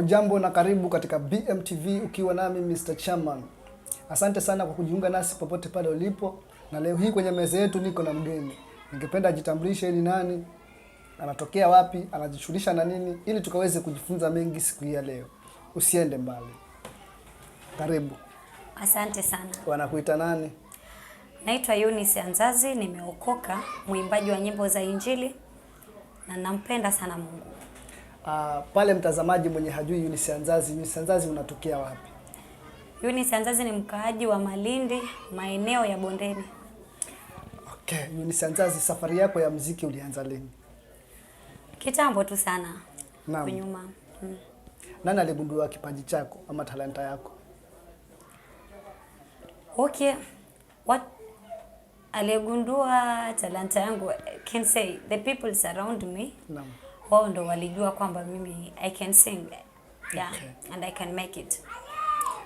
Hujambo na karibu katika BMTV ukiwa nami Mr. Chairman. Asante sana kwa kujiunga nasi popote pale ulipo. Na leo hii kwenye meza yetu niko na mgeni. Ningependa ajitambulishe ni nani, anatokea wapi, anajishughulisha na nini, ili tukaweze kujifunza mengi siku hii ya leo. Usiende mbali. Karibu. Asante sana. Wanakuita nani? Naitwa Eunice Anzazi, nimeokoka, mwimbaji wa nyimbo za Injili na nampenda sana Mungu. Pale mtazamaji mwenye hajui Eunice Anzazi unatokea wapi? Eunice Anzazi ni mkaaji wa Malindi, maeneo ya Bondeni. Okay, Eunice Anzazi, safari yako ya muziki ulianza lini? Kitambo tu sana. Naam. Nyuma. Nani aligundua kipaji chako ama talanta yako? Okay. Aligundua talanta yangu, can say the people surround me. Naam. Wao ndo walijua kwamba mimi I can sing. Yeah, Okay. And I can make it.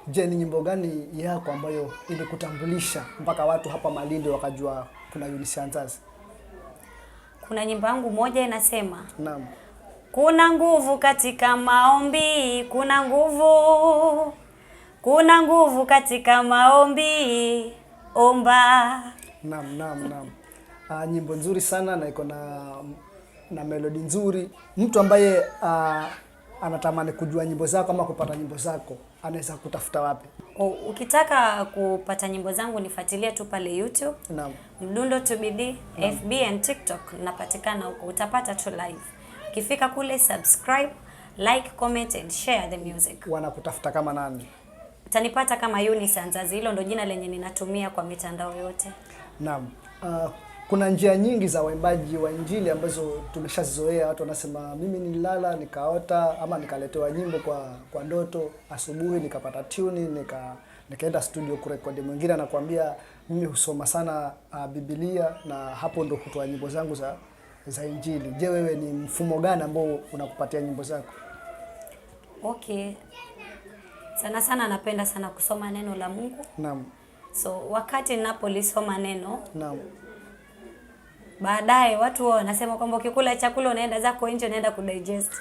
Je, ni nyimbo gani yako ambayo ilikutambulisha mpaka watu hapa Malindi wakajua kuna Eunice Anzazi? Kuna nyimbo yangu moja inasema, Naam. kuna nguvu katika maombi, kuna nguvu. Kuna nguvu katika maombi, omba. Naam. Nyimbo nzuri sana na iko na melody nzuri. Mtu ambaye anatamani kujua nyimbo zako ama kupata nyimbo zako, anaweza kutafuta wapi? Ukitaka kupata nyimbo zangu nifuatilie tu pale YouTube. Naam. Mdundo to BD, FB and TikTok napatikana huko. Utapata tu live. Ukifika kule subscribe, like, comment and share the music. Wanakutafuta kama nani? Utanipata kama Eunice Anzazi, hilo ndo jina lenye ninatumia kwa mitandao yote. Naam. Kuna njia nyingi za waimbaji wa Injili ambazo tumeshazizoea. Watu wanasema mimi nililala nikaota ama nikaletewa nyimbo kwa ndoto, asubuhi nikapata tune nikaenda studio kurekodi. Mwingine anakuambia mimi husoma sana Biblia na hapo ndo kutoa nyimbo zangu za Injili. Je, wewe ni mfumo gani ambao unakupatia nyimbo zako? Okay. Sana napenda sana kusoma neno la Mungu. Naam. So wakati ninapolisoma neno, Naam. Baadaye watu wao wanasema kwamba ukikula chakula unaenda zako nje unaenda kudigest.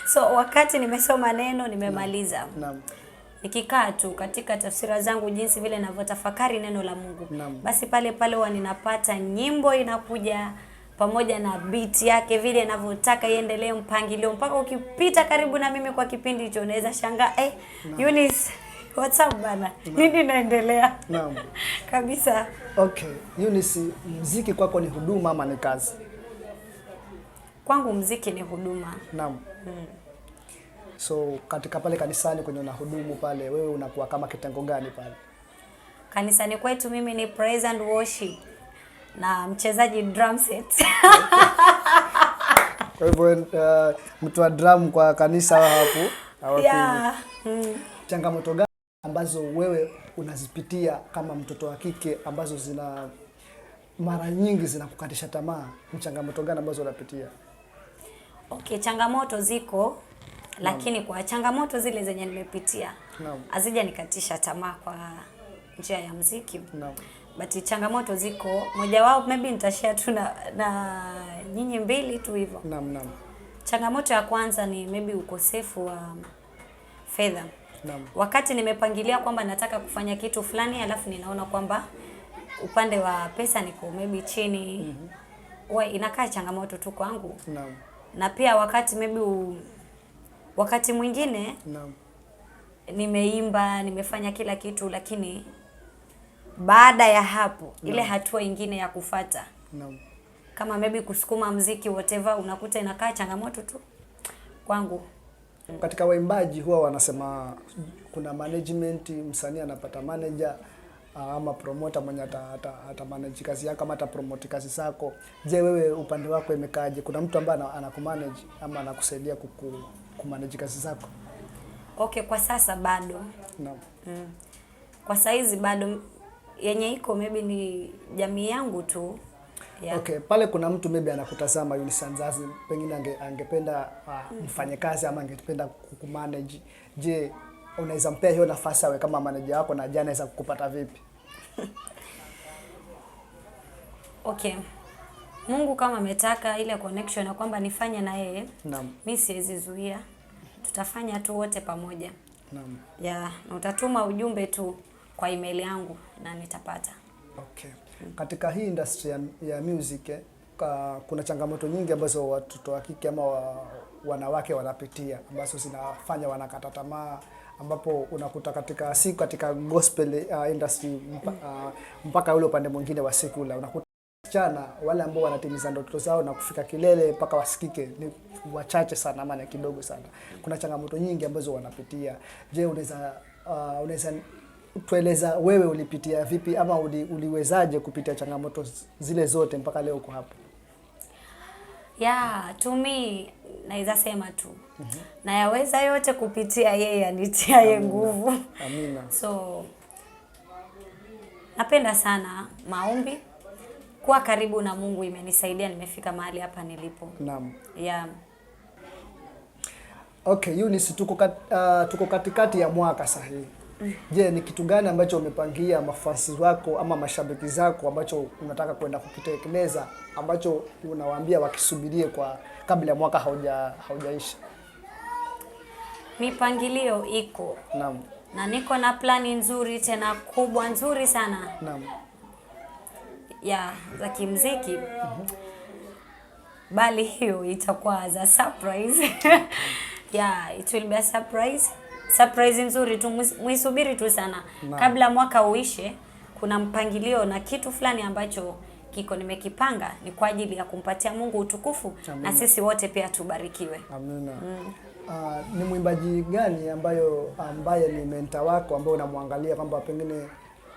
So wakati nimesoma neno nimemaliza. Naam. Nikikaa tu katika tafsira zangu jinsi vile ninavyotafakari neno la Mungu. Naam. Basi pale huwa ninapata nyimbo inakuja pamoja na beat yake vile ninavyotaka iendelee mpangilio, mpaka ukipita karibu na mimi kwa kipindi hicho unaweza shangaa Eunice, what's up bana? Nini inaendelea? Naam. Kabisa. Okay, Eunice, muziki kwako ni huduma ama ni kazi? Kwangu muziki ni huduma. Naam. So katika pale kanisani kwenye unahudumu pale, wewe unakuwa kama kitengo gani pale? Kanisani kwetu mimi ni praise and worship na mchezaji drum set. Kwa hivyo mtu wa drum kwa kanisa hapo hawapigi. Yeah. Changamoto gani ambazo wewe unazipitia kama mtoto wa kike ambazo mara nyingi zinakukatisha tamaa? Ni changamoto gani ambazo unapitia? Okay, changamoto ziko, lakini kwa changamoto zile zenye nimepitia hazija nikatisha tamaa kwa njia ya muziki. Naam. But changamoto ziko, moja wao maybe nitashare tu na nyinyi mbili tu hivyo. Naam. Changamoto ya kwanza ni maybe ukosefu wa fedha. Naam. Wakati nimepangilia kwamba nataka kufanya kitu fulani alafu ninaona kwamba upande wa pesa niko maybe chini. Inakaa changamoto tu kwangu. Naam. Na pia wakati maybe wakati mwingine nimeimba, nimefanya kila kitu, lakini baada ya hapo ile hatua ingine ya kufuata kama maybe kusukuma muziki whatever, unakuta inakaa changamoto tu kwangu. Katika waimbaji huwa wanasema kuna management, msanii anapata manager ama promoter mwenye ata manage kazi yako ama ata promote kazi zako. Je, wewe upande wako imekaaje? Kuna mtu ambaye anakumanage ama anakusaidia kumanage kazi zako? Okay, kwa sasa bado. Naam. Kwa saizi bado yenye iko maybe ni jamii yangu tu. Yeah. Okay, pale kuna mtu maybe anakutazama Eunice Anzazi, pengine angependa mfanye kazi ama angependa kukumanage. Je, unaweza mpea hiyo nafasi awe kama manager wako na jana anaweza kukupata vipi? Okay. Mungu kama ametaka ile connection na kwamba nifanye na yeye, Naam. mimi siwezi zuia. tutafanya tu wote pamoja. Naam. Yeah, na utatuma ujumbe tu kwa email yangu na nitapata. Okay. Katika hii industry ya music kuna changamoto nyingi ambazo watoto wa kike ama wanawake wanapitia ambazo zinafanya wanakata tamaa, ambapo unakuta katika gospel industry mpaka ule upande mwingine wa secular unakuta wasichana wale ambao wanatimiza ndoto zao na kufika kilele mpaka wasikike ni wachache sana ama ni kidogo sana. Kuna changamoto nyingi ambazo wanapitia. Je, unaweza tueleza wewe ulipitia vipi ama uliwezaje kupitia changamoto zile zote mpaka leo uko hapo? Yeah, to me naweza sema tu. Na yaweza yote kupitia yeye anitiaye nguvu. Amina. So napenda sana maombi. Kuwa karibu na Mungu imenisaidia nimefika mahali hapa nilipo. Naam. Yeah. Okay, Eunice, tuko katikati ya mwaka sahihi. Je, ni kitu gani ambacho umepangia mafans wako ama mashabiki zako ambacho unataka kwenda kukitekeleza ambacho unawaambia wakisubirie kwa kabla ya mwaka haujaisha? Mipangilio iko. Naam. Na niko na plani nzuri tena kubwa nzuri sana. Naam. Ya za kimuziki. Bali hiyo itakuwa as a surprise. Yeah, it will be a surprise. Surprise nzuri tu, muisubiri tu sana. Kabla mwaka uishe, kuna mpangilio na kitu fulani ambacho nimekipanga ni kwa ajili ya kumpatia Mungu utukufu. Amina. Na sisi wote pia tubarikiwe. Amina. Ni mwimbaji gani ambaye ni mentor wako ambao unamwangalia kwamba pengine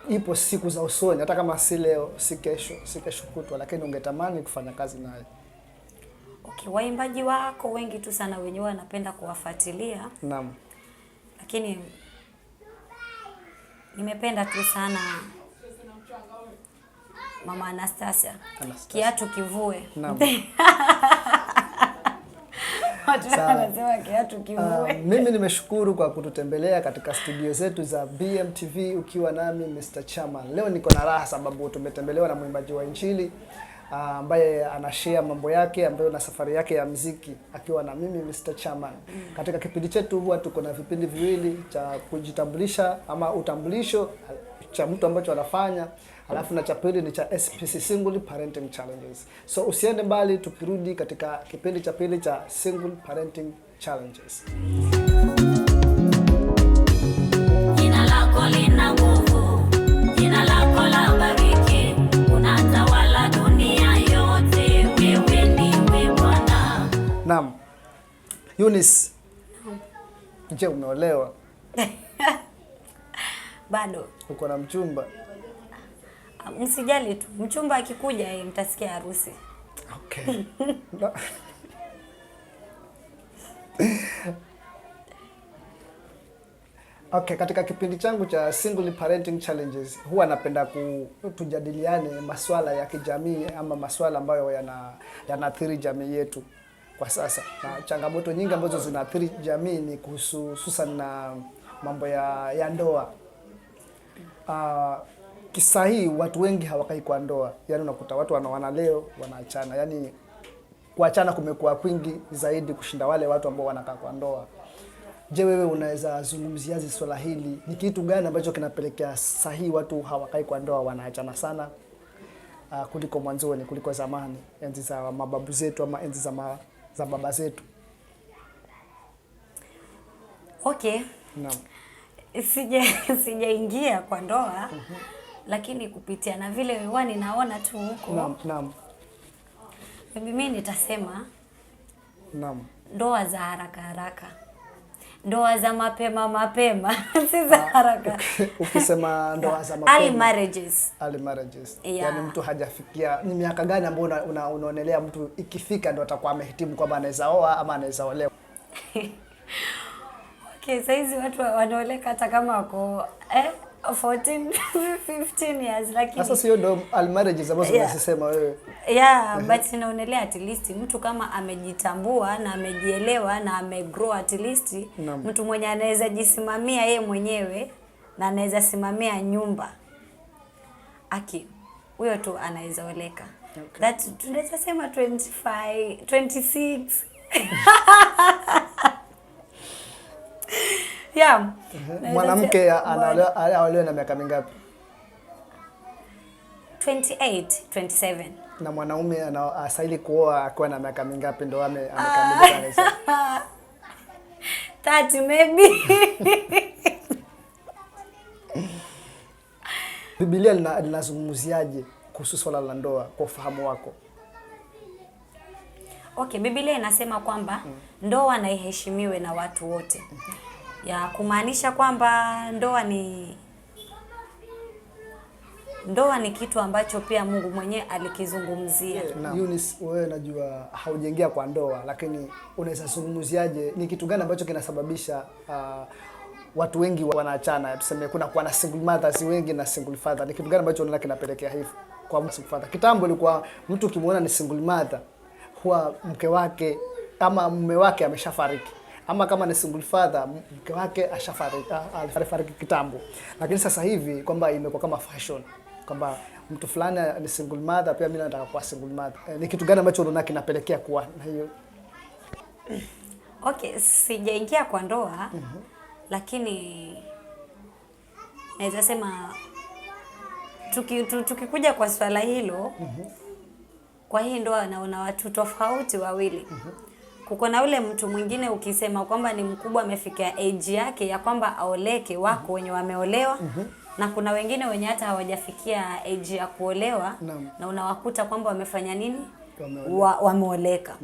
ipo siku za usoni hata kama si leo, si kesho kutwa, lakini ungetamani kufanya kazi naye? Okay, waimbaji wako wengi tu sana wenyewe wanapenda kuwafuatilia. Naam. Lakini nimependa tu sana Mama Anastasia. Kiatu kivue. Naam. Watu wanasema kiatu kivue. Mimi nimeshukuru kwa kututembelea katika studio zetu za BMTV ukiwa nami Mr. Chairman. Leo niko na raha sababu tumetembelewa na mwimbaji wa Injili ambaye anashare mambo yake ambayo na safari yake ya muziki akiwa na mimi Mr. Chairman. Katika kipindi chetu huwa tuko na vipindi viwili cha kujitambulisha ama utambulisho cha mtu ambacho anafanya, alafu na cha pili ni cha SPC Single Parenting Challenges. So usiende mbali, tukirudi katika kipindi cha pili cha Single Parenting Challenges. Jina lako lina nguvu, jina lako la bariki, unatawala dunia yote, wewe ndiwe Bwana. Naam. Eunice. Je, umeolewa? Bado. Uko na mchumba? Msijali tu. Mchumba akikuja mtasikia harusi. Okay. Okay, katika kipindi changu cha Single Parenting Challenges huwa napenda tujadiliane masuala ya kijamii ama masuala ambayo yanaathiri jamii yetu kwa sasa. Na changamoto nyingi ambazo zinaathiri jamii ni kuhusu hususan na mambo ya ndoa. Kisa hii watu wengi hawakai kwa ndoa. Yaani unakuta watu wanaoana leo wanaachana. Yaani kuachana kumekuwa kwingi zaidi kushinda wale watu ambao wanakaa kwa ndoa. Je, wewe unaweza zungumziaje swala hili? Ni kitu gani ambacho kinapelekea sahihi watu hawakai kwa ndoa wanaachana sana kuliko mwanzoni, kuliko zamani, enzi za mababu zetu ama enzi za baba zetu? Okay. Naam. Sijaingia kwa ndoa. Lakini kupitia na vile wewani naona tu huko. Naam, naam. Mimi nitasema naam, ndoa za haraka. Ndoa za mapema si za haraka. Ukisema ndoa za mapema, early marriages. Yeah. Yaani mtu hajafikia, ni miaka gani ambayo unaonelea mtu ikifika ndio atakuwa amehitimu kwamba anaweza oa ama anaweza olewa? Okay, saizi watu wanaoleka hata kama wako 14 15 years, lakini sasa sio ndo early marriages ambazo unasema wewe? Yeah, but naonelea at least mtu kama amejitambua na amejielewa na amegrow at least mtu mwenye anaweza jisimamia yeye mwenyewe na anaweza simamia nyumba. Huyo tu anaweza oleka. Okay. That tunaweza sema 25 26. Yeah. Mwanamke anaolewa na miaka mingapi? 28, 27. Na mwanaume anastahili kuoa akiwa na miaka mingapi ndio amekamilika? 30 maybe. Biblia linazungumziaje kuhusu swala la ndoa kwa ufahamu wako? Okay, Biblia inasema kwamba ndoa na iheshimiwe na watu wote. Ya kumaanisha kwamba ndoa ni kitu ambacho pia Mungu mwenyewe alikizungumzia. Eunice, wewe najua haujaingia kwa ndoa, lakini unaweza zungumziaje ni kitu gani ambacho kinasababisha watu wengi wanaachana? Tuseme kuna kuwa na single mothers wengi na single father. Ni kitu gani ambacho unaona kinapelekea hivyo kwa single father? Kitambo ilikuwa mtu kimuona ni single mother huwa mke wake ama mume wake ameshafariki, ama kama ni single father mke wake alifariki kitambo. Lakini sasa hivi kwamba imekuwa kama fashion kwamba mtu fulani ni single mother, pia mimi nataka kuwa single mother. Ni kitu gani ambacho unaona kinapelekea kuwa na hiyo? Okay, sijaingia kwa ndoa lakini naweza sema tukikuja kwa swala hilo, kwa hii ndoa naona watu tofauti wawili. Kuko na ule mtu mwingine ukisema kwamba ni mkubwa amefikia age yake ya kwamba aoleke, wako wenye wameolewa. Na kuna wengine wenye hata hawajafikia age ya kuolewa na unawakuta kwamba wamefanya nini? Wameoleka.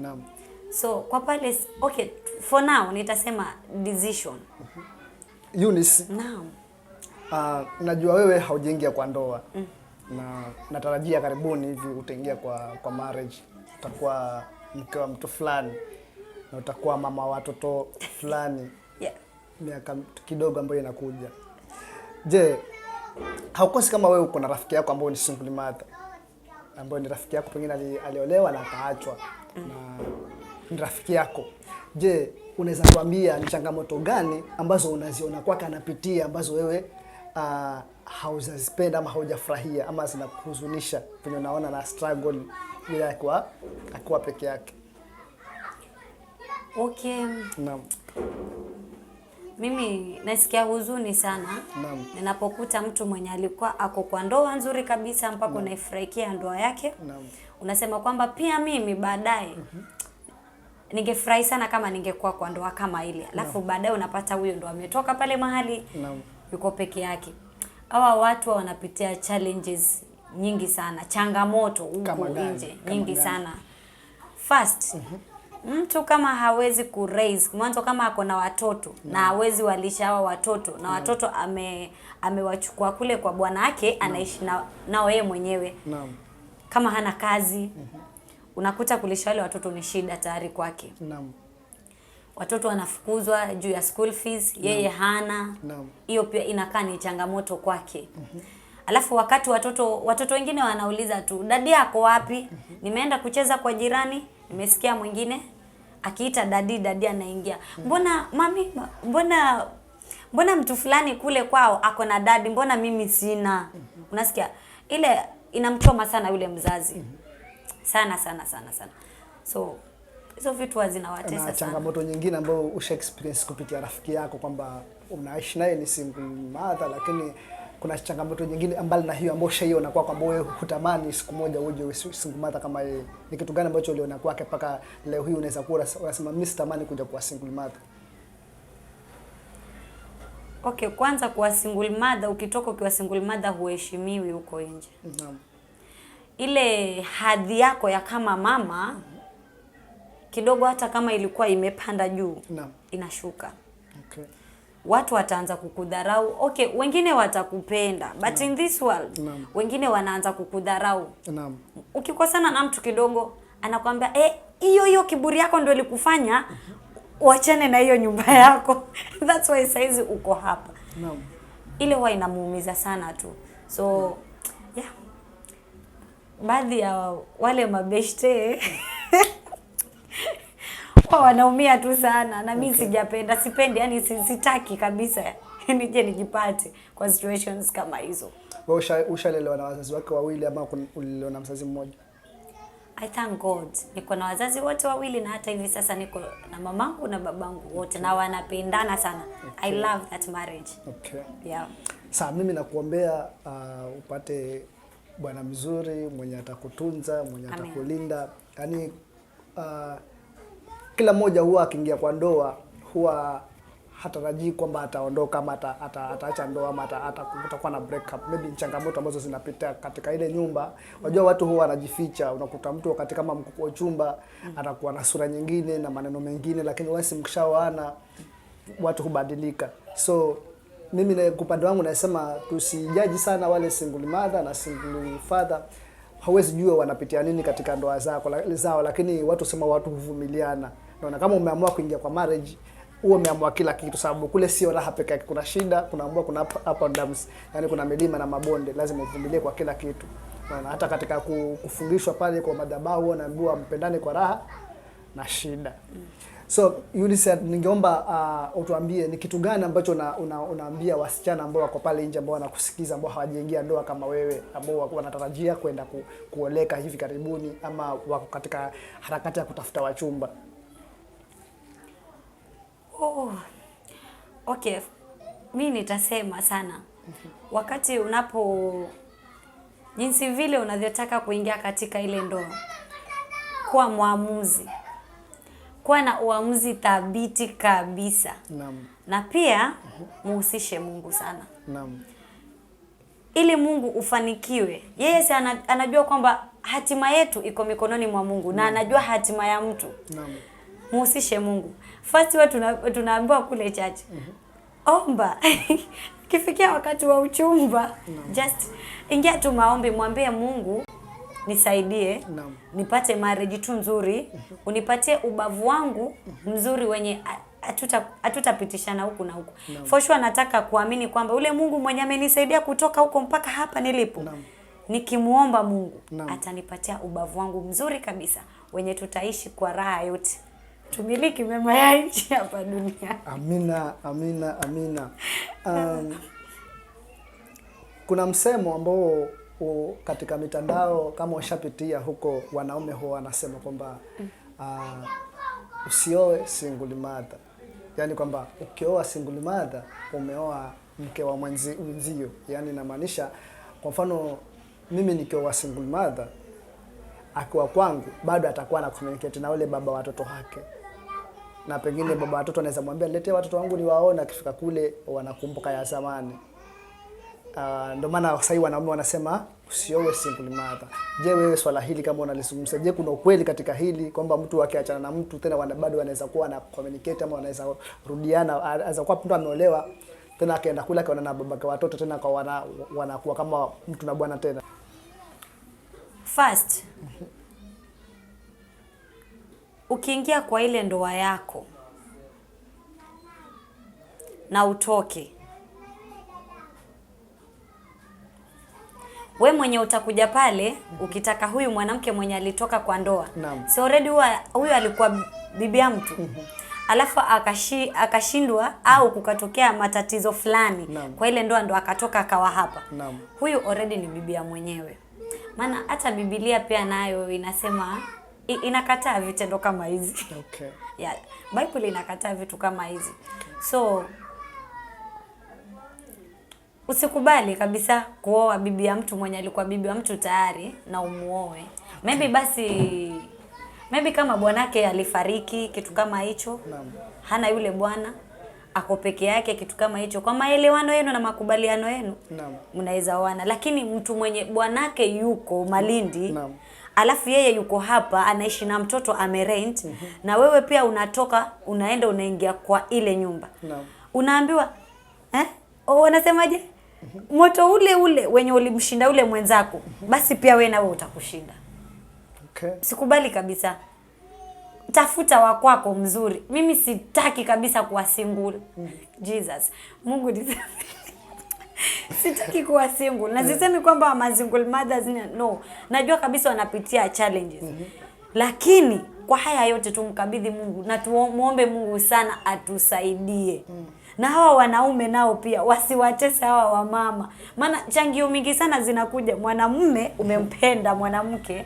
So kwa pale okay, for now nitasema decision. Eunice. Naam. Najua wewe haujaingia kwa ndoa. Na natarajia karibuni hivi utaingia kwa marriage. Utakuwa mke wa mtu fulani na utakuwa mama wa watoto fulani. Yeah. Miaka kidogo ambayo inakuja. Je, haukosi kama wewe uko na rafiki yako ambaye ni single mother, ambaye ni rafiki yako pengine aliolewa na akaachwa na ni rafiki yako. Je, unaweza kuambia ni changamoto gani ambazo unaziona kwake anapitia ambazo wewe hauzazipenda ama haujafurahia ama zinakuhuzunisha kwenye unaona na struggle bila akiwa peke yake? Okay. Naam. Mimi nasikia huzuni sana ninapokuta mtu mwenye alikuwa ako kwa ndoa nzuri kabisa mpaka unaifurahikia ndoa yake. Unasema kwamba pia mimi baadaye ningefurahi sana kama ningekuwa kwa ndoa kama ile. Alafu baadaye unapata huyo ndo ametoka pale mahali yuko peke yake. Hawa watu wanapitia challenges nyingi sana, changamoto huko nje nyingi sana. First, mtu kama hawezi kuraise mwanzo, kama ako na watoto na hawezi walisha hawa watoto na watoto amewachukua kule kwa bwana yake, anaishi nao yeye mwenyewe. Kama hana kazi, unakuta kulisha wale watoto ni shida tayari kwake. Watoto wanafukuzwa juu ya school fees, yeye hana. Hiyo pia inakaa ni changamoto kwake. Alafu wakati watoto wengine wanauliza tu, dadi yako wapi? Nimeenda kucheza kwa jirani, nimesikia mwingine akiita dadi anaingia. Mbona mami, mbona mtu fulani kule kwao ako na dadi, mbona mimi sina? Unasikia? Ile inamchoma sana yule mzazi. Sana. So hizo vitu zinawatesa sana. Changamoto nyingine ambayo usha experience kupitia rafiki yako kwamba unaishi naye ni single mother, lakini kuna changamoto nyingine mbali na hiyo ambayo ushaiona kwamba wewe hutamani siku moja uje single mother kama yeye? Ni kitu gani ambacho uliona kwake mpaka leo hii unaweza kuwa unasema mimi sitamani kuja kuwa single mother? Okay, kwanza kuwa single mother, ukitoka ukiwa single mother huheshimiwi huko nje. Ile hadhi yako ya kama mama kidogo, hata kama ilikuwa imepanda juu, inashuka. Okay. Watu wataanza kukudharau. Okay, wengine watakupenda, but in this world wengine wanaanza kukudharau. Ukikosana na mtu kidogo anakuambia hiyo kiburi yako ndio ilikufanya uachane na hiyo nyumba yako. That's why saizi uko hapa. Ile huwa inamuumiza sana tu. So yeah, baadhi ya wale mabeshte wanaumia tu sana na mimi sipendi, yani sitaki kabisa nije nijipate kwa situations kama hizo. Wewe ushalelewa na wazazi wake wawili ama ulilelewa na mzazi mmoja? I thank God. Niko na wazazi wote wawili na hata hivi sasa niko na mamangu na babangu wote na wanapendana sana. I love that marriage. Okay. Yeah. Sasa mimi nakuombea upate bwana mzuri mwenye atakutunza, mwenye atakulinda. Yaani kila mmoja huwa akiingia kwa ndoa huwa hatarajii kwamba ataondoka ama ataacha ndoa ama atakuwa na break up. Maybe changamoto ambazo zinapita katika ile nyumba. Unajua watu huwa wanajificha. Unakuta mtu wakati kama mko kwa chumba atakuwa na sura nyingine na maneno mengine, lakini once mkishaoana watu hubadilika. So mimi kwa upande wangu nasema tusijaji sana wale single mother na single father. Hawezi jua wanapitia nini katika ndoa zao, lakini watu sema watu huvumiliana. Naona kama umeamua kuingia kwa marriage, huo umeamua kila kitu, sababu kule sio raha pekee yake, kuna shida, kuna up and downs, yani kuna milima na mabonde, lazima uvumilie kwa kila kitu. Naona hata katika kufundishwa pale kwa madhabahu wanaambiwa mpendane kwa raha na shida. So Eunice, ningeomba utuambie ni kitu gani ambacho unaambia wasichana ambao wako pale nje ambao wanakusikiza, ambao hawajaingia ndoa kama wewe, ambao wanatarajia kwenda kuoleka hivi karibuni ama wako katika harakati ya kutafuta wachumba. Okay. Mimi nitasema sana. Wakati jinsi vile unavyotaka kuingia katika ile ndoa, kuwa muamuzi. Kuwa na uamuzi thabiti kabisa. Naam. Na pia muhusishe Mungu sana. Naam. Ili Mungu ufanikiwe. Yeye anajua kwamba hatima yetu iko mikononi mwa Mungu na anajua hatima ya mtu. Naam. Muhusishe Mungu. First tunaambiwa kule church. Omba. Kifikia wakati wa uchumba, just ingia tu maombi, mwambie Mungu nisaidie, nipate marriage tu nzuri, unipatie ubavu wangu mzuri wenye hatutapitishana huku na huku. For sure nataka kuamini kwamba ule Mungu mwenye amenisaidia kutoka huko mpaka hapa nilipo, nikimuomba Mungu atanipatia ubavu wangu mzuri kabisa wenye tutaishi kwa raha yote. Tumiliki mema ya nchi hapa dunia. Amina, amina, amina. Kuna msemo ambao katika mitandao kama ushapitia huko, wanaume huwa wanasema kwamba usioe single mother. Yaani kwamba ukioa single mother umeoa mke wa mwenzio. Yaani inamaanisha kwa mfano mimi nikioa single mother, akiwa kwangu bado atakuwa na communicate na wale baba watoto wake. Na pengine baba watoto anaweza mwambia niletee watoto wangu niwaone, akifika kule wanakumbuka ya zamani. Ndio maana sasa wanaume wanasema usioe single mother. Je, wewe swala hili kama unalizungumza, je kuna ukweli katika hili kwamba mtu akiachana na mtu tena bado wanaweza kuwa na communicate ama wanaweza rudiana, anaweza kuwa mtu ameolewa tena akaenda kule akaona na babake watoto tena kwa wanakuwa kama mtu na bwana tena? First, ukiingia kwa ile ndoa yako na utoke, we mwenye utakuja pale ukitaka huyu mwanamke mwenye alitoka kwa ndoa. So already huyu alikuwa bibi ya mtu. Alafu akashindwa au kukatokea matatizo fulani kwa ile ndoa, ndo akatoka akawa hapa. Huyu already ni bibi ya mwenyewe. Maana hata Biblia pia nayo inasema inakataa vitendo kama hizi. Okay. Yeah, Bible inakataa vitu kama hizi. So usikubali kabisa kuoa bibi ya mtu mwenye alikuwa bibi wa mtu tayari na umuoe. Maybe kama bwanake alifariki, kitu kama hicho. Hana yule bwana, ako peke yake, kitu kama hicho. Kwa maelewano yenu na makubaliano yenu, mnaweza oana. Lakini mtu mwenye bwanake yuko Malindi, alafu yeye yuko hapa anaishi na mtoto amerent, na wewe pia unatoka unaenda unaingia kwa ile nyumba. Unaambiwa wanasemaje? Moto ule wenye ulimshinda ule mwenzako, basi pia wewe nawe utakushinda. Okay. Sikubali kabisa. Tafuta wa kwako mzuri. Mimi sitaki kabisa kuwa single. Jesus. Mungu nisamehe. Sitaki kuwa single. Na sisemi kwamba ma single mothers no. Najua kabisa wanapitia challenges. Lakini kwa haya yote tumkabidhi Mungu na tumuombe Mungu sana atusaidie. Na hawa wanaume nao pia wasiwatese hawa wamama. Maana changio mingi sana zinakuja, mwanamume umempenda mwanamke.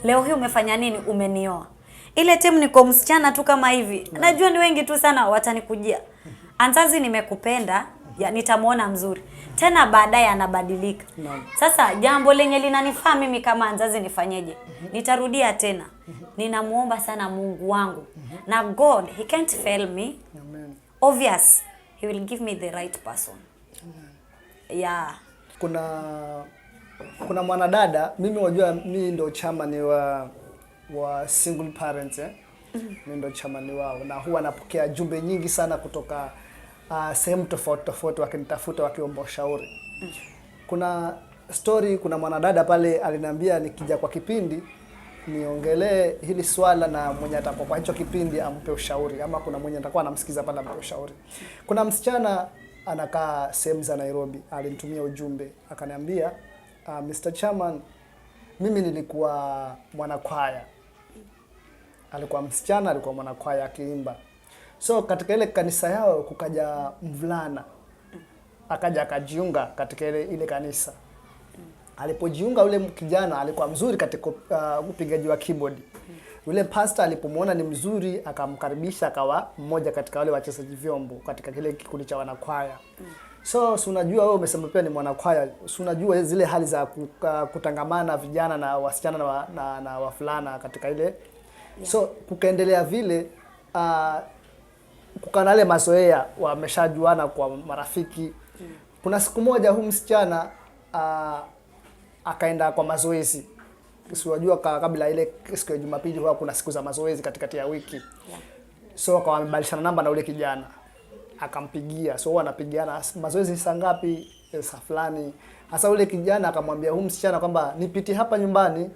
leo hii umefanya nini? Umenioa. Ile time niko msichana tu kama hivi. Najua ni wengi tu sana watanikujia. Anzazi nimekupenda, ya nitamuona mzuri. Tena baadaye anabadilika. Sasa jambo lenye linanifaa mimi kama Anzazi nifanyeje? Nitarudia tena. Ninamuomba sana Mungu wangu. Na God, he can't fail me. Amen. Obvious, he will give me the right person. Yeah. Kuna mwanadada, mimi wajua mimi ndo chama ni wa single parents mimi ndo chama ni wao, na huwa napokea jumbe nyingi sana kutoka sehemu tofauti wakinitafuta wakiomba ushauri. Kuna story, kuna mwanadada pale aliniambia nikija kwa kipindi niongelee hili swala na mwenye atakuwa kwa hicho kipindi ampe ushauri, ama kuna mwenye atakuwa anamsikiza pale ampe ushauri. Kuna msichana anakaa sehemu za Nairobi, alinitumia ujumbe akaniambia, Mr. Chairman, mimi nilikuwa mwanakwaya. Alikuwa msichana, alikuwa mwanakwaya akiimba. So katika ile kanisa yao kukaja mvulana. Akaja akajiunga katika ile kanisa. Alipojiunga yule kijana alikuwa mzuri katika upigaji wa keyboard. Yule pastor alipomuona ni mzuri akamkaribisha akawa mmoja katika wale wachezaji vyombo katika kile kikundi cha wanakwaya. So unajua wewe umesema pia ni mwanakwaya, unajua zile hali za kutangamana vijana na wasichana na wafulana katika ile. So kukaendelea vile kukana ile mazoea wameshajuana kwa marafiki. Kuna siku moja huyu msichana akaenda kwa mazoezi. Unajua kabla ile siku ya Jumapili huwa kuna siku za mazoezi katikati ya wiki. So akawa amebadilishana namba na ule kijana. Akampigia. So wanapigiana mazoezi saa ngapi? Saa fulani. Hasa ule kijana akamwambia huyu msichana kwamba nipitie hapa nyumbani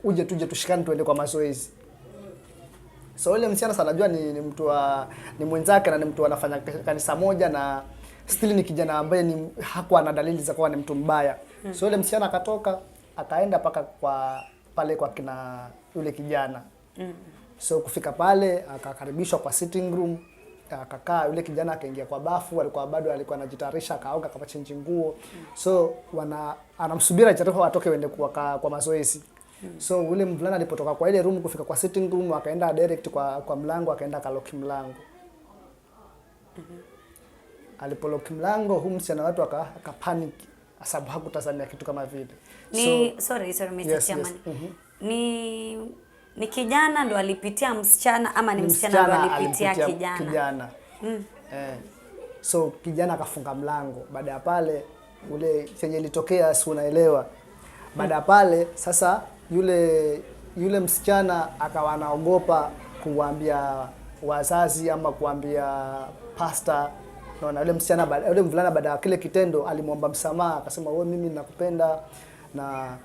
uje tuje tushikane tuende kwa mazoezi. So ule msichana sana najua ni mtu ni mwenzake na ni mtu anafanya kanisa moja na still ni kijana ambaye hakuwa na dalili za kuwa ni mtu mbaya. So ule msichana akatoka akaenda paka pale kwa kina yule kijana. So kufika pale akakaribishwa kwa sitting room, akakaa. Yule kijana akaingia kwa bafu, alikuwa anajitayarisha, akaoga, akapachange nguo. So anamsubiri atoke waende kwa mazoezi. So ule mvulana alipotoka kwa ile room kufika kwa sitting room akaenda direct kwa mlango, akaenda kaloki mlango. Alipoloki mlango huyu msichana watu akapanic sababu hakutazamia kitu kama vile. Sorry Mr. Chairman. Ni kijana ndo alipitia msichana ama ni msichana ndo alipitia kijana? So kijana akafunga mlango. Baada ya pale ule chenye ilitokea si unaelewa. Baada ya pale sasa yule msichana akawa anaogopa kuambia wazazi ama kuambia pastor. Naona yule mvulana baada ya kile kitendo alimwomba msamaha, akasema wewe, mimi nakupenda na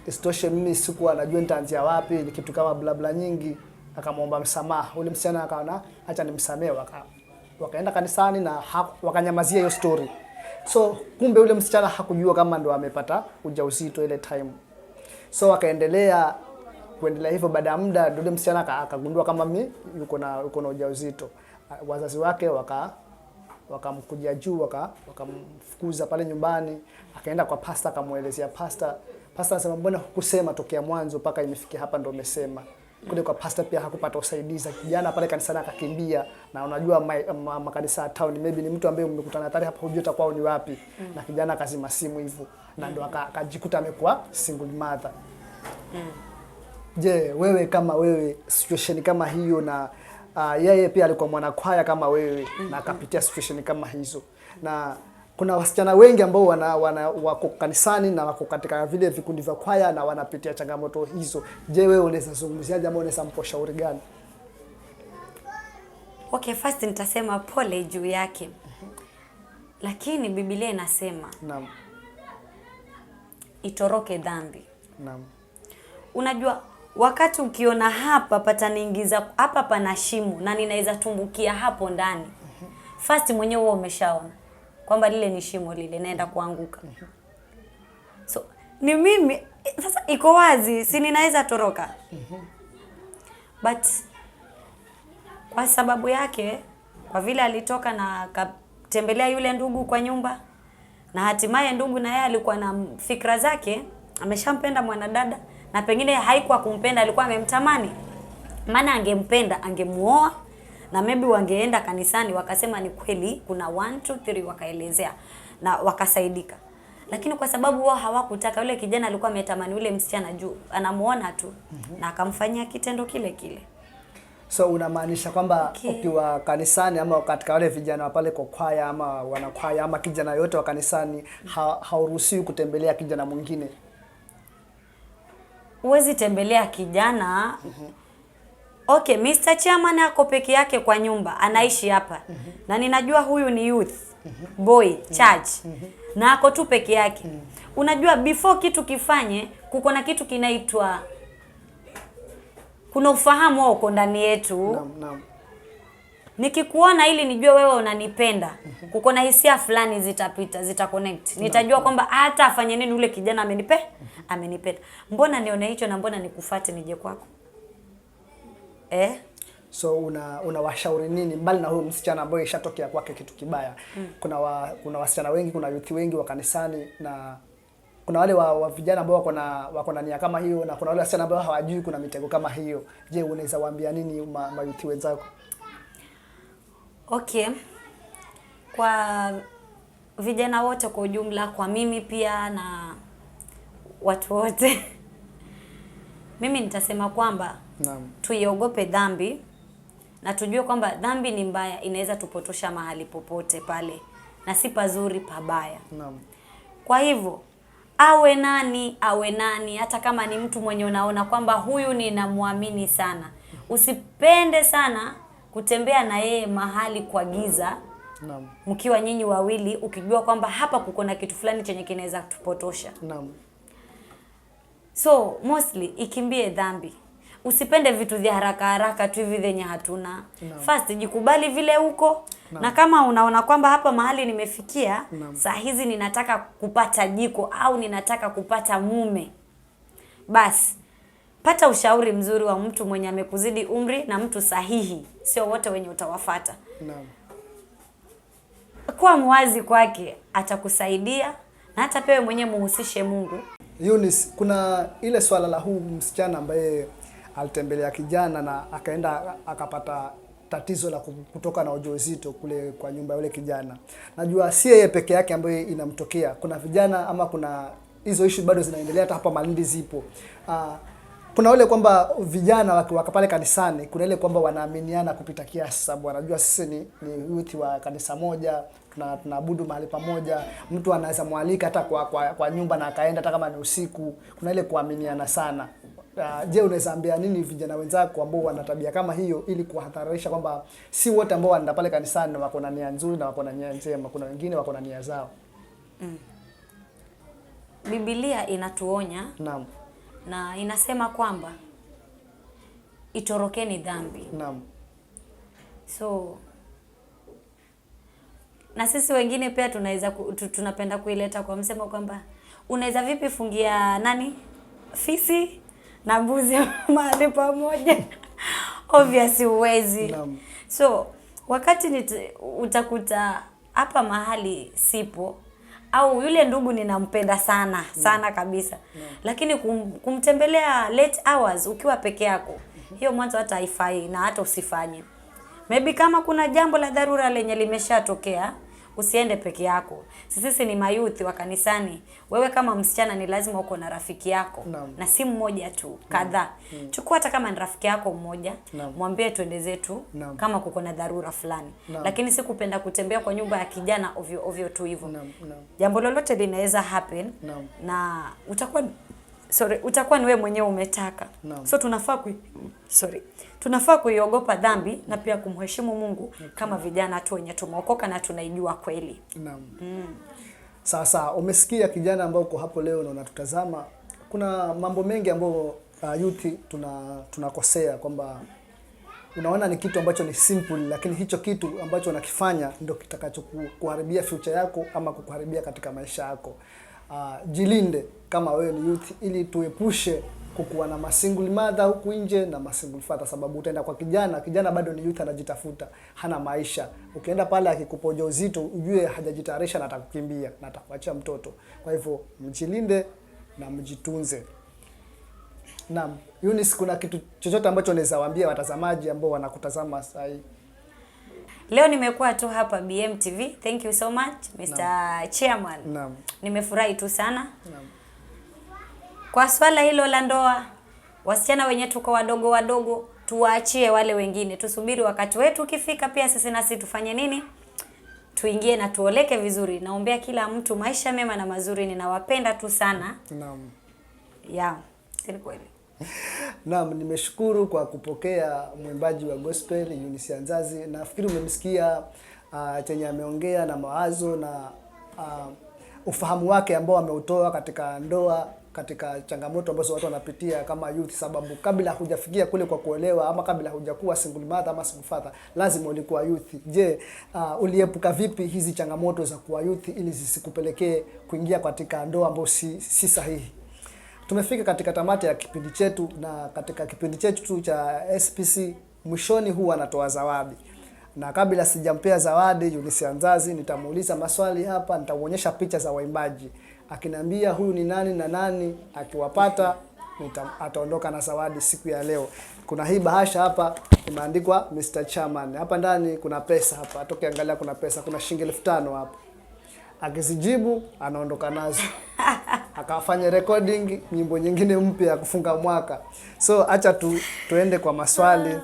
istoshe mimi sikuwa najua nitaanzia wapi, ni kitu kama bla bla nyingi. Akamwomba msamaha. Yule msichana akaona acha nimsamee, wakaenda kanisani na wakanyamazia hiyo story. So kumbe yule msichana hakujua kama ndo amepata ujauzito ile time. So akaendelea hivyo. Baada ya muda yule msichana akagundua kama mimi yuko na ujauzito. Wazazi wake wakamkujia juu, wakamfukuza pale nyumbani. Akaenda kwa pastor, akamuelezea pastor. Pastor anasema mbona hukusema tokea mwanzo mpaka imefikia hapa ndo umesema. Kule kwa pastor pia hakupata usaidizi. Kijana pale kanisani akakimbia, na unajua makanisa ya town maybe ni mtu ambaye mmekutana tayari hapa hujui kwao ni wapi. Na kijana akazima simu hivyo na ndo akajikuta amekuwa single mother. Je, wewe kama wewe situation kama hiyo, na yeye pia alikuwa mwanakwaya kama wewe na akapitia situation kama hizo, na kuna wasichana wengi ambao wako kanisani na wako katika vile vikundi vya kwaya na wanapitia changamoto hizo. Je, wewe unaweza zungumziaje ama unaweza mpa ushauri gani? Okay, first nitasema pole juu yake. Lakini Biblia inasema naam, itoroke dhambi. Naam. Unajua wakati ukiona hapa pataniingiza hapa pana shimo na ninaweza tumbukia hapo ndani. First mwenyewe wewe umeshaona kwamba lile ni shimo, lile naenda kuanguka. So ni mimi sasa iko wazi, si ninaweza toroka. But kwa sababu yake, kwa vile alitoka na akatembelea yule ndugu kwa nyumba, na hatimaye ndugu na yeye alikuwa na fikra zake, ameshampenda mwanadada na pengine haikuwa kumpenda, alikuwa amemtamani. Maana angempenda angemuoa, na maybe wangeenda kanisani wakasema ni kweli kuna 1 2 3 wakaelezea na wakasaidika. Lakini kwa sababu wao hawakutaka, yule kijana alikuwa ametamani yule msichana juu anamuona tu, na akamfanyia kitendo kile kile. So unamaanisha kwamba ukiwa kanisani ama katika wale vijana wa pale kwa kwaya ama wanakwaya ama kijana yote wa kanisani hauruhusiwi kutembelea kijana mwingine? Huwezi tembelea kijana. Okay, Mr. Chairman ako peke yake kwa nyumba, anaishi hapa. Na ninajua huyu ni youth boy church. Na ako tu peke yake. Unajua before kitu kifanye, kuko na kitu kinaitwa, kuna ufahamu wao uko ndani yetu. Naam. Nikikuona ili nijue wewe unanipenda, kuko na hisia fulani zitapita, zitaconnect. Nitajua kwamba hata afanye nini ule kijana amenipenda. Mbona nione hicho na mbona nikufuate nije kwako? So unawashauri nini mbali na huyo msichana ambaye ishatokea kwake kitu kibaya? Kuna wasichana wengi, kuna youth wengi wa kanisani, na kuna wale wa vijana ambao wako na nia kama hiyo, na kuna wale wasichana ambao hawajui kuna mitego kama hiyo. Je, unaweza waambia nini youth wenzako? Okay. Kwa vijana wote kwa ujumla, kwa mimi pia na watu wote mimi nitasema kwamba tuiogope dhambi, na tujue kwamba dhambi ni mbaya, inaweza tupotosha mahali popote pale, na si pazuri, pabaya. Kwa hivyo awe nani, hata kama ni mtu mwenye unaona kwamba huyu ninamwamini sana, usipende sana kutembea na yeye mahali kwa giza. Mkiwa nyinyi wawili, ukijua kwamba hapa kuko na kitu fulani chenye kinaweza tupotosha. So mostly ikimbie dhambi. Usipende vitu vya haraka tu hivi vyenye hatuna. First jikubali vile uko. Na kama unaona kwamba hapa mahali nimefikia, saa hizi ninataka kupata jiko au ninataka kupata mume, basi pata ushauri mzuri wa mtu mwenye amekuzidi umri na mtu sahihi, sio wote wenye utawafuata. Kuwa mwazi kwake, atakusaidia, na hata pewe mwenye muhusishe Mungu. Eunice, kuna ile swala la huu msichana ambaye alitembelea kijana na akaenda akapata tatizo la kutoka na ujauzito kule kwa nyumba ya yule kijana. Najua si yeye peke yake ambaye inamtokea. Kuna vijana ama kuna hizo issue bado zinaendelea hata hapa Malindi zipo. Kuna wale kwamba vijana waka pale kanisani, kuna ile kwamba wanaaminiana kupita kiasi, sababu wanajua sisi ni youth wa kanisa moja, tunaabudu mahali pamoja, mtu anaweza mualika hata kwa nyumba na akaenda hata kama ni usiku. Kuna ile kuaminiana sana. Je, unaweza ambia nini vijana wenzako ambao wana tabia kama hiyo, ili kuhadharisha kwamba si wote ambao wanaenda pale kanisani wako na nia nzuri na wako na nia njema, kuna wengine wako na nia zao? Biblia inatuonya. Na inasema kwamba itorokeni dhambi. So na sisi wengine pia tunapenda kuileta kwa msemo kwamba unaweza vipi fungia fisi na mbuzi mahali pamoja? Obviously huwezi. So wakati utakuta hapa mahali sipo, au yule ndugu ninampenda sana kabisa, lakini kumtembelea late hours ukiwa peke yako, hiyo mwanzo hata haifai, na hata usifanye. Maybe kama kuna jambo la dharura lenye limeshatokea, usiende peke yako. Sisi ni mayouth wa kanisani. Wewe kama msichana ni lazima uko na rafiki yako, na si mmoja tu, kadhaa. Chukua hata kama ni rafiki yako mmoja, mwambie twende zetu kama kuko na dharura fulani. Lakini si kupenda kutembea kwa nyumba ya kijana ovyo tu hivyo. Jambo lolote linaweza happen, na utakuwa ni wewe mwenyewe umetaka. So tunafaa kuiogopa dhambi na pia kumheshimu Mungu kama vijana tu wenye tumeokoka na tunaijua kweli. Sasa umesikia kijana ambao uko hapo leo na unatutazama, kuna mambo mengi ambayo youth tunakosea, kwamba unaona ni kitu ambacho ni simple, lakini hicho kitu ambacho unakifanya ndio kitakacho kuharibia future yako ama kukuharibia katika maisha yako. Jilinde kama wewe ni youth, ili tuepushe kukuwa na single mother huku nje na single father, sababu utaenda kwa kijana bado ni youth, anajitafuta, hana maisha. Ukienda pale akikupa ujauzito, ujue hajajitayarisha na atakukimbia na atakuachia mtoto. Kwa hivyo mjilinde na mjitunze. Naam. Eunice, kuna kitu chochote ambacho unaweza waambia watazamaji ambao wanakutazama sasa hivi? Leo nimekuwa tu hapa BMTV. Thank you so much Mr. Chairman. Naam. Nimefurahi tu sana. Naam. Kwa swala hilo la ndoa, wasichana wenye tuko wadogo tuwaachie wale wengine. Tusubiri wakati wetu ukifika, pia sisi nasi tufanye nini? Tuingie na tuoleke vizuri. Naombea kila mtu maisha mema na mazuri. Ninawapenda tu sana. Naam. Yeah, si kweli. Naam, nimeshukuru kwa kupokea mwimbaji wa gospel Eunice Anzazi. Nafikiri umemsikia chenye ameongea na mawazo na ufahamu wake ambao ameutoa katika ndoa, katika changamoto ambazo watu wanapitia kama youth, sababu kabla hujafikia kule kwa kuolewa ama kabla hujakuwa single mother ama single father, lazima ulikuwa youth. Je, uliepuka vipi hizi changamoto za kuwa youth ili zisikupelekee kuingia katika ndoa ambayo si sahihi? Tumefika katika tamati ya kipindi chetu, na katika kipindi chetu cha SPC mwishoni huwa anatoa zawadi. Na kabla sijampea zawadi Eunice Anzazi, nitamuuliza maswali hapa, nitamuonyesha picha za waimbaji. Akiniambia huyu ni nani na nani, akiwapata ataondoka na zawadi siku ya leo. Kuna hii bahasha hapa imeandikwa Mr. Chairman. Hapa ndani kuna pesa hapa. Atoke angalia, kuna pesa, kuna shilingi 5,000 hapa. Akizijibu anaondoka nazo. Akafanya recording nyimbo nyingine mpya ya kufunga mwaka. So acha tuende kwa maswali.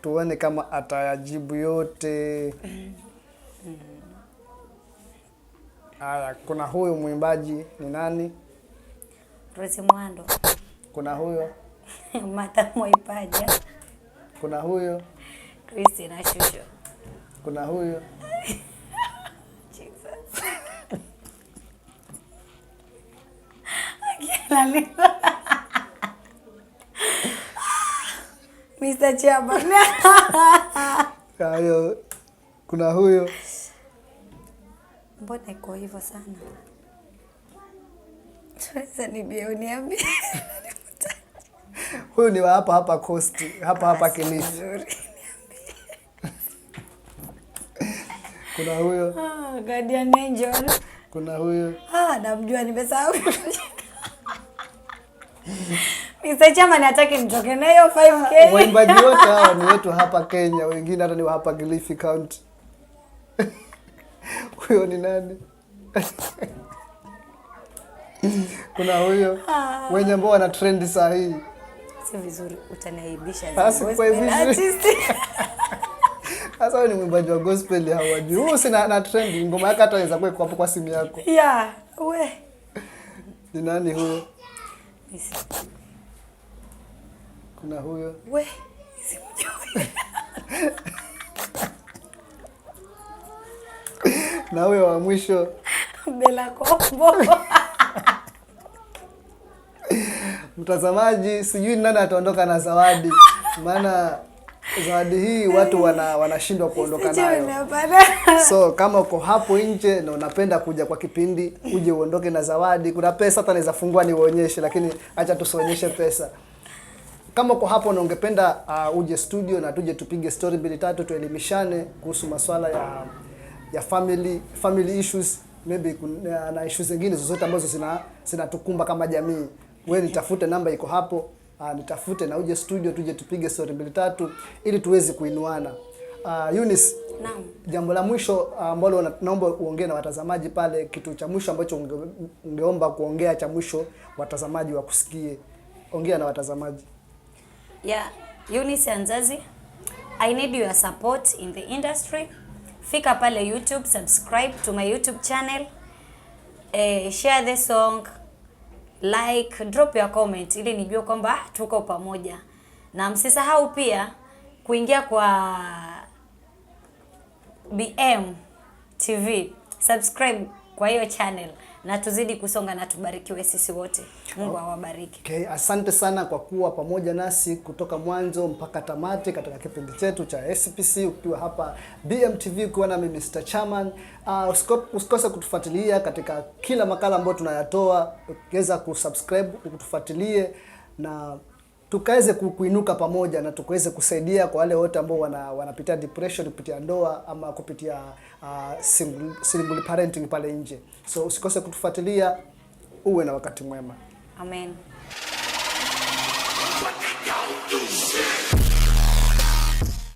Tuone kama atayajibu yote. Haya, kuna huyu mwimbaji ni nani? Rose Mwando. Kuna huyo. Martha Mwaipaja. Kuna huyo. Christina Shusho. Kuna huyo. Jesus. Mr. Chairman. Hayo. Kuna huyo. Mbona iko hivyo sana? Sasa ni bioniambi. Huyu ni wa hapa Coast, hapa Kilifi. Kuna huyo. Guardian Angel. Kuna huyo. Namjua, nimesahau. Mr. Chairman hataki nitoke na hiyo 5K. Waimbaji wote hao ni wetu hapa Kenya, wengine hata ni wa hapa Kilifi County. Huyo ni nani? Kuna huyo. Wenye ambao wana trend saa hii. Si vizuri, utaniaibisha zaidi. Sasa wewe ni mwimbaji wa gospel hawajui. Huyo sina na trend, ngoma yake hata inaweza kuwa hapo kwa simu yako. Yeah, we. Ni nani huyo? Kuna huyo. We, simjui. Na huyo wa mwisho Bella Kombo. Mtazamaji, sijui nani ataondoka na zawadi. Maana zawadi hii watu wanashindwa kuondoka nayo. So kama uko hapo nje na unapenda kuja kwa kipindi, uje uondoke na zawadi. Kuna pesa hata naweza fungua niwaonyeshe, lakini acha tusionyeshe pesa. Kama uko hapo na ungependa uje studio na tuje tupige story 2-3 tuelimishane kuhusu masuala ya family issues, maybe na issues zingine zozote ambazo zinatukumba kama jamii. Wewe nitafute, namba iko hapo, nitafute na uje studio tuje tupige story 2-3 ili tuweze kuinuana. Eunice, naam. Jambo la mwisho ambalo naomba uongee na watazamaji pale, kitu cha mwisho ambacho ungeomba kuongea cha mwisho watazamaji wakusikie. Ongea na watazamaji. Yeah, Eunice Anzazi, I need your support in the industry. Fika pale YouTube, subscribe to my YouTube channel, share the song, like, drop your comment ili nijue kwamba tuko pamoja. Na msisahau pia kuingia kwa BM TV, subscribe kwa hiyo channel na tuzidi kusonga na tubarikiwe sisi wote. Mungu awabariki. Okay, asante sana kwa kuwa pamoja nasi kutoka mwanzo mpaka tamati katika kipindi chetu cha SPC ukiwa hapa BMTV ukiwa na mimi Mr. Chairman. Usikose kutufuatilia katika kila makala ambayo tunayatoa, ukiweza kusubscribe, kutufuatilie na tukaweze kuinuka pamoja na tukaweze kusaidia kwa wale wote ambao wanapitia depression kupitia ndoa ama kupitia single parenting pale nje. So usikose kutufuatilia, uwe na wakati mwema. Amen.